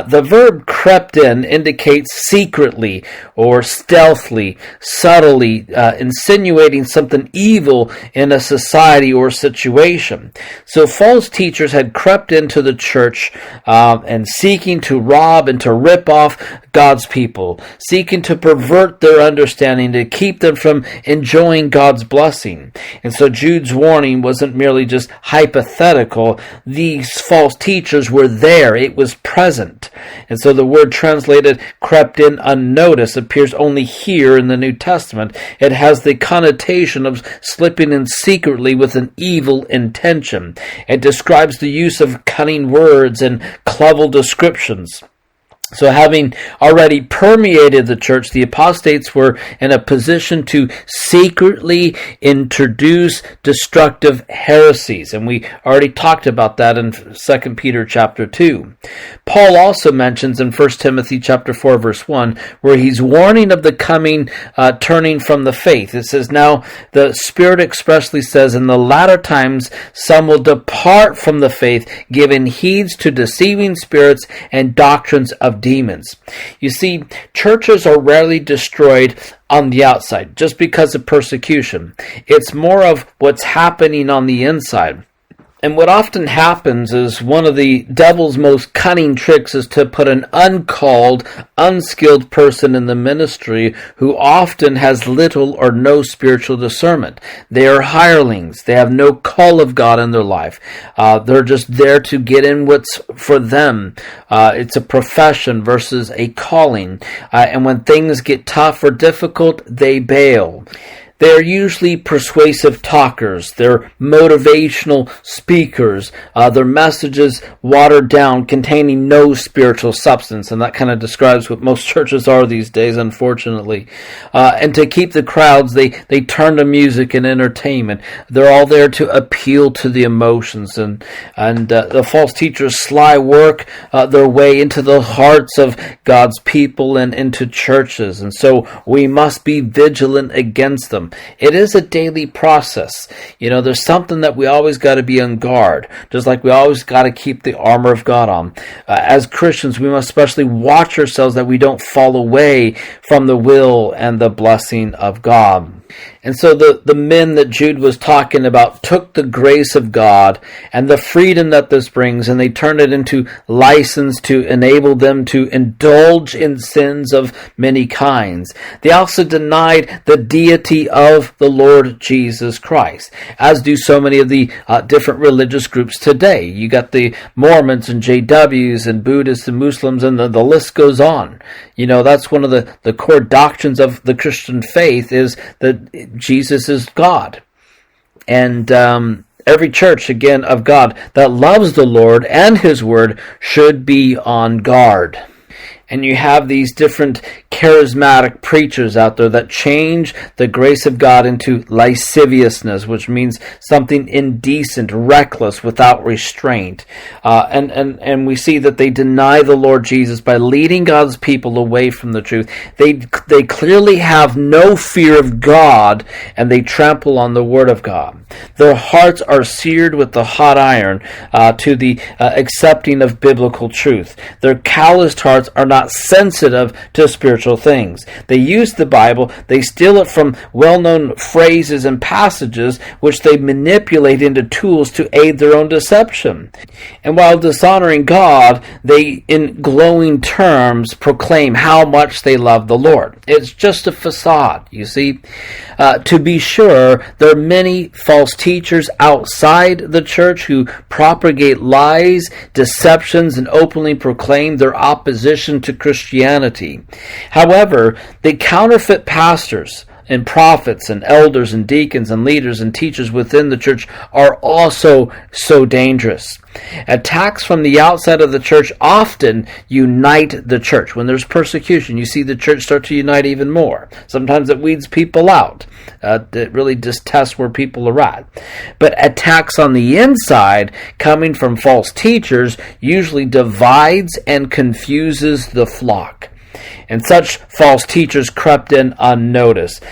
The verb crept in indicates secretly or stealthily, subtly, insinuating something evil in a society or situation. So false teachers had crept into the church and seeking to rob and to rip off God's people, seeking to pervert their understanding, to keep them from enjoying God's blessing. And so Jude's warning wasn't merely just hypothetical. These false teachers were there. It was present. And so the word translated crept in unnoticed appears only here in the New Testament. It has the connotation of slipping in secretly with an evil intention. It describes the use of cunning words and clever descriptions. So having already permeated the church, the apostates were in a position to secretly introduce destructive heresies. And we already talked about that in 2 Peter chapter 2. Paul also mentions in 1 Timothy chapter 4 verse 1, where he's warning of the coming turning from the faith. It says, "Now the Spirit expressly says, in the latter times some will depart from the faith, giving heed to deceiving spirits and doctrines of demons." You see, churches are rarely destroyed on the outside just because of persecution. It's more of what's happening on the inside. And what often happens is one of the devil's most cunning tricks is to put an uncalled, unskilled person in the ministry who often has little or no spiritual discernment. They are hirelings. They have no call of God in their life. They're just there to get in what's for them. It's a profession versus a calling. And when things get tough or difficult, they bail. They are usually persuasive talkers. They're motivational speakers. Their messages watered down, containing no spiritual substance. And that kind of describes what most churches are these days, unfortunately. And to keep the crowds, they turn to music and entertainment. They're all there to appeal to the emotions. And the false teachers sly work their way into the hearts of God's people and into churches. And so we must be vigilant against them. It is a daily process. You know, there's something that we always got to be on guard, just like we always got to keep the armor of God on. As Christians, we must especially watch ourselves that we don't fall away from the will and the blessing of God. And so the men that Jude was talking about took the grace of God and the freedom that this brings, and they turned it into license to enable them to indulge in sins of many kinds. They also denied the deity of the Lord Jesus Christ, as do so many of the different religious groups today. You got the Mormons and JWs and Buddhists and Muslims, and the list goes on. You know, that's one of the core doctrines of the Christian faith, is that Jesus is God. And every church, again, of God that loves the Lord and His Word should be on guard. And you have these different charismatic preachers out there that change the grace of God into lasciviousness, which means something indecent, reckless, without restraint. And we see that they deny the Lord Jesus by leading God's people away from the truth. They clearly have no fear of God, and they trample on the Word of God. Their hearts are seared with the hot iron to the accepting of biblical truth. Their calloused hearts are not sensitive to spiritual things. They use the Bible, they steal it from well-known phrases and passages, which they manipulate into tools to aid their own deception. And while dishonoring God, they, in glowing terms, proclaim how much they love the Lord. It's just a facade, you see. To be sure, there are many false teachers outside the church who propagate lies, deceptions, and openly proclaim their opposition to Christianity. However, the counterfeit pastors and prophets and elders and deacons and leaders and teachers within the church are also so dangerous. Attacks from the outside of the church often unite the church. When there's persecution, you see the church start to unite even more. Sometimes it weeds people out. It really just tests where people are at. But attacks on the inside, coming from false teachers, usually divides and confuses the flock. And such false teachers crept in unnoticed,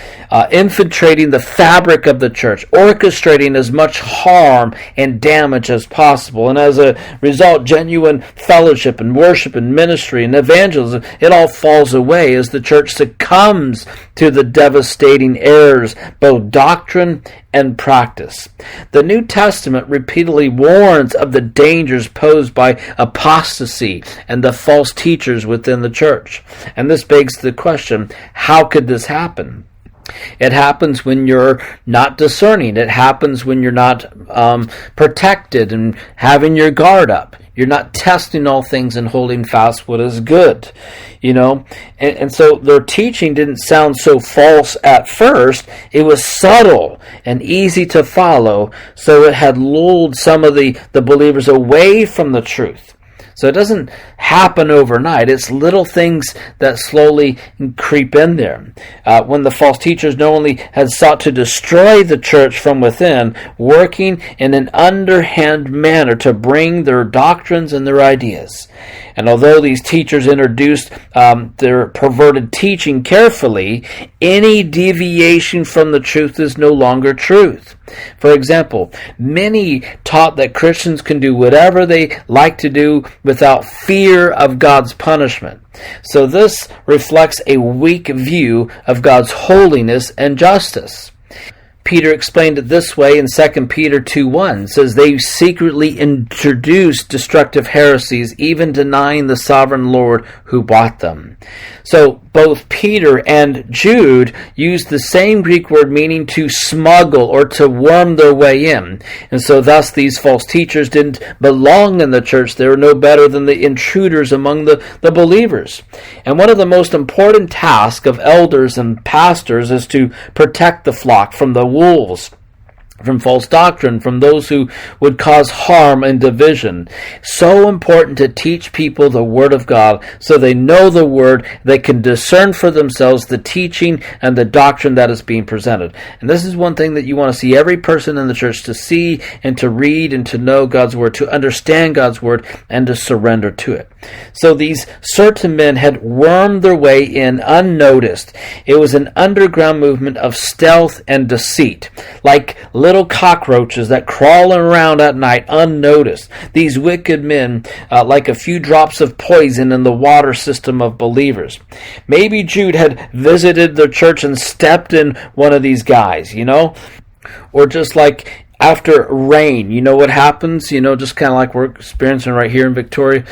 infiltrating the fabric of the church, orchestrating as much harm and damage as possible. And as a result, genuine fellowship and worship and ministry and evangelism, it all falls away as the church succumbs to the devastating errors, both doctrine and practice. The New Testament repeatedly warns of the dangers posed by apostasy and the false teachers within the church. And this begs the question, how could this happen? It happens when you're not discerning. It happens when you're not protected and having your guard up. You're not testing all things and holding fast what is good, you know. And so their teaching didn't sound so false at first. It was subtle and easy to follow, so it had lulled some of the believers away from the truth. So it doesn't happen overnight. It's little things that slowly creep in there. When the false teachers not only had sought to destroy the church from within, working in an underhand manner to bring their doctrines and their ideas. And although these teachers introduced their perverted teaching carefully, any deviation from the truth is no longer truth. For example, many taught that Christians can do whatever they like to do without fear of God's punishment. So this reflects a weak view of God's holiness and justice. Peter explained it this way in 2 Peter 2:1. It says, they secretly introduced destructive heresies, even denying the sovereign Lord who bought them. So both Peter and Jude used the same Greek word meaning to smuggle or to worm their way in. And so thus these false teachers didn't belong in the church. They were no better than the intruders among the believers. And one of the most important tasks of elders and pastors is to protect the flock from the wolves, from false doctrine, from those who would cause harm and division. So important to teach people the Word of God so they know the Word, they can discern for themselves the teaching and the doctrine that is being presented. And this is one thing that you want to see every person in the church to see and to read and to know God's Word, to understand God's Word and to surrender to it. So these certain men had wormed their way in unnoticed. It was an underground movement of stealth and deceit, like little cockroaches that crawl around at night unnoticed. These wicked men, like a few drops of poison in the water system of believers. Maybe Jude had visited the church and stepped in one of these guys, or just like after rain, what happens? Just kind of like we're experiencing right here in Victoria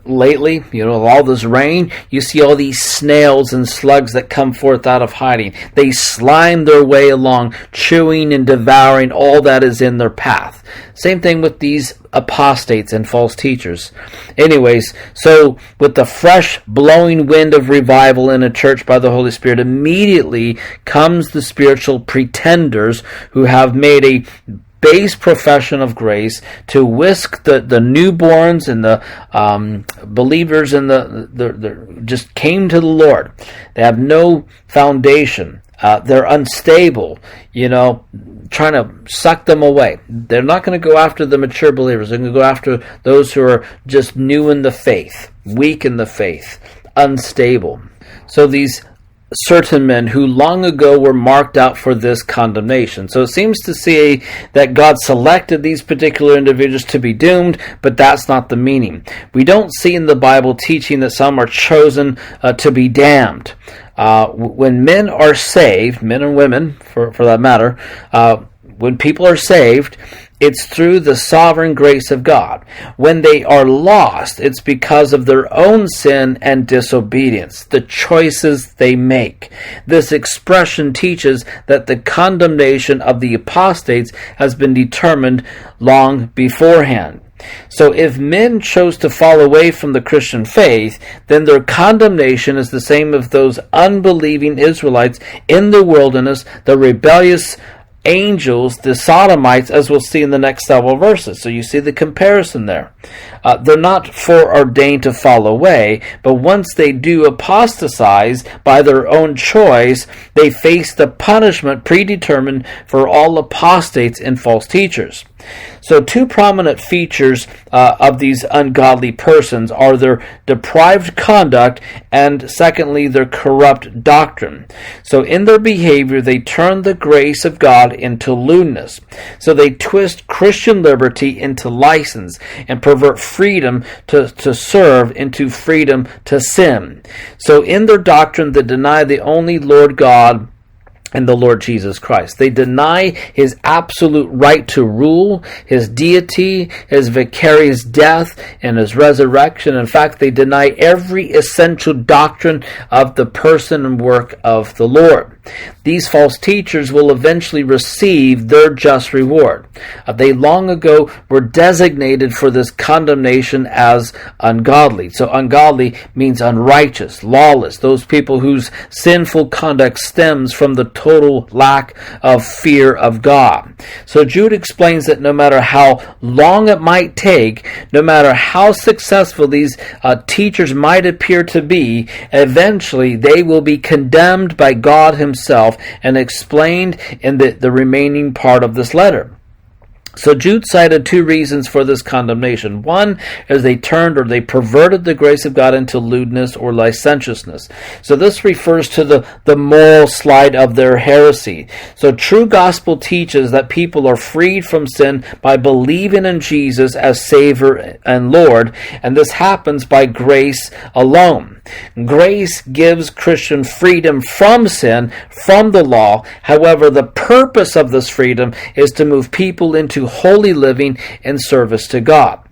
lately, all this rain, you see all these snails and slugs that come forth out of hiding. They slime their way along, chewing and devouring all that is in their path. Same thing with these apostates and false teachers. Anyways, so with the fresh blowing wind of revival in a church by the Holy Spirit, immediately comes the spiritual pretenders who have made a base profession of grace to whisk the newborns and the believers and the just came to the Lord. They have no foundation. They're unstable, trying to suck them away. They're not going to go after the mature believers. They're going to go after those who are just new in the faith, weak in the faith, unstable. So these certain men who long ago were marked out for this condemnation. So it seems to say that God selected these particular individuals to be doomed, but that's not the meaning. We don't see in the Bible teaching that some are chosen to be damned. When men are saved, men and women for that matter, when people are saved, it's through the sovereign grace of God. When they are lost, it's because of their own sin and disobedience, the choices they make. This expression teaches that the condemnation of the apostates has been determined long beforehand. So if men chose to fall away from the Christian faith, then their condemnation is the same as those unbelieving Israelites in the wilderness, the rebellious angels, the sodomites, as we'll see in the next several verses. So you see the comparison there. They're not foreordained to fall away, but once they do apostatize by their own choice, they face the punishment predetermined for all apostates and false teachers. So two prominent features of these ungodly persons are their depraved conduct and, secondly, their corrupt doctrine. So in their behavior, they turn the grace of God into lewdness. So they twist Christian liberty into license and pervert freedom to serve into freedom to sin. So in their doctrine, they deny the only Lord God and the Lord Jesus Christ. They deny his absolute right to rule, his deity, his vicarious death, and his resurrection. In fact, they deny every essential doctrine of the person and work of the Lord. These false teachers will eventually receive their just reward. They long ago were designated for this condemnation as ungodly. So ungodly means unrighteous, lawless, those people whose sinful conduct stems from the total lack of fear of God. So Jude explains that no matter how long it might take, no matter how successful these teachers might appear to be, eventually they will be condemned by God himself and explained in the remaining part of this letter. So Jude cited two reasons for this condemnation. One is they turned or they perverted the grace of God into lewdness or licentiousness. So this refers to the moral slide of their heresy. So true gospel teaches that people are freed from sin by believing in Jesus as Savior and Lord, and this happens by grace alone. Grace gives Christian freedom from sin, from the law. However, the purpose of this freedom is to move people into holy living and service to God.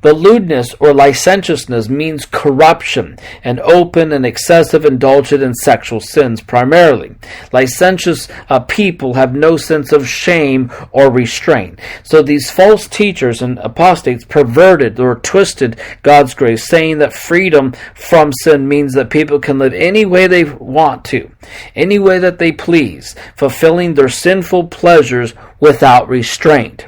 The lewdness or licentiousness means corruption and open and excessive indulgence in sexual sins primarily. Licentious people have no sense of shame or restraint. So these false teachers and apostates perverted or twisted God's grace, saying that freedom from sin means that people can live any way they want to, any way that they please, fulfilling their sinful pleasures without restraint.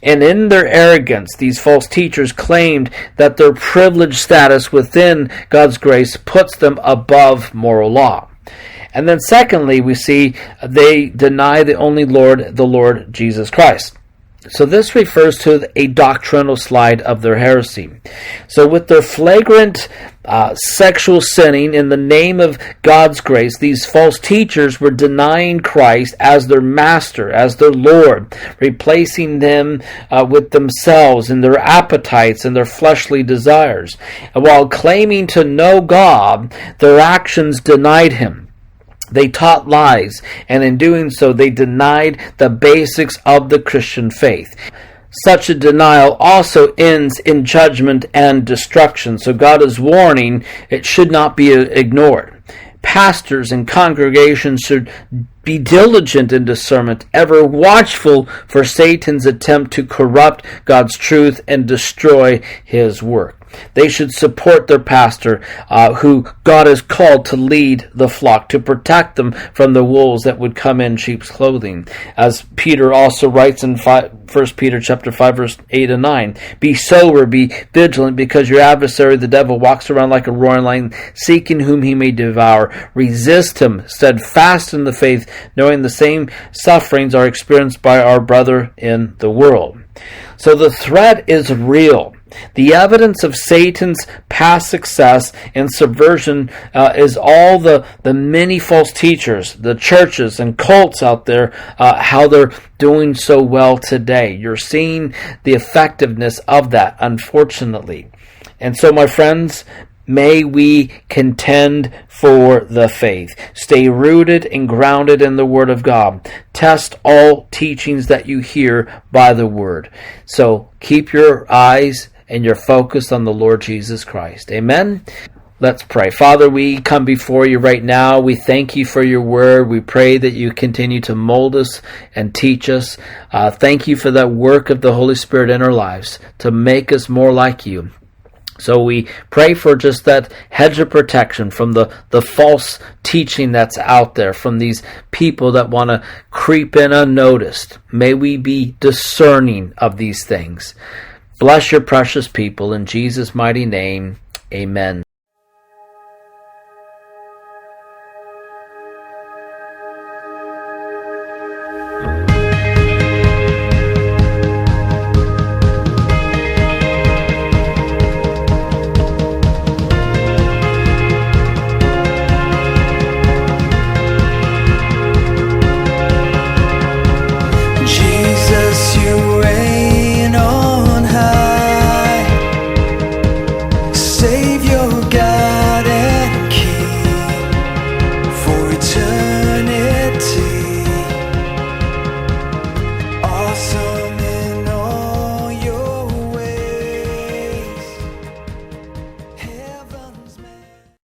And in their arrogance, these false teachers claimed that their privileged status within God's grace puts them above moral law. And then secondly, we see they deny the only Lord, the Lord Jesus Christ. So this refers to a doctrinal slide of their heresy. So with their flagrant sexual sinning in the name of God's grace, these false teachers were denying Christ as their master, as their Lord, replacing them with themselves and their appetites and their fleshly desires. And while claiming to know God, their actions denied him. They taught lies, and in doing so, they denied the basics of the Christian faith. Such a denial also ends in judgment and destruction. So God is warning it should not be ignored. Pastors and congregations should be diligent in discernment, ever watchful for Satan's attempt to corrupt God's truth and destroy his work. They should support their pastor, who God has called to lead the flock, to protect them from the wolves that would come in sheep's clothing. As Peter also writes in 1 Peter chapter 5, verse 8 and 9, "Be sober, be vigilant, because your adversary, the devil, walks around like a roaring lion, seeking whom he may devour. Resist him, steadfast in the faith, knowing the same sufferings are experienced by our brother in the world." So the threat is real. The evidence of Satan's past success and subversion is all the many false teachers, the churches and cults out there, how they're doing so well today. You're seeing the effectiveness of that, unfortunately. And so, my friends, may we contend for the faith. Stay rooted and grounded in the Word of God. Test all teachings that you hear by the Word. So keep your eyes and your focus on the Lord Jesus Christ. Amen? Let's pray. Father, we come before you right now. We thank you for your word. We pray that you continue to mold us and teach us. Thank you for that work of the Holy Spirit in our lives to make us more like you. So we pray for just that hedge of protection from the false teaching that's out there, from these people that want to creep in unnoticed. May we be discerning of these things. Bless your precious people in Jesus' mighty name. Amen.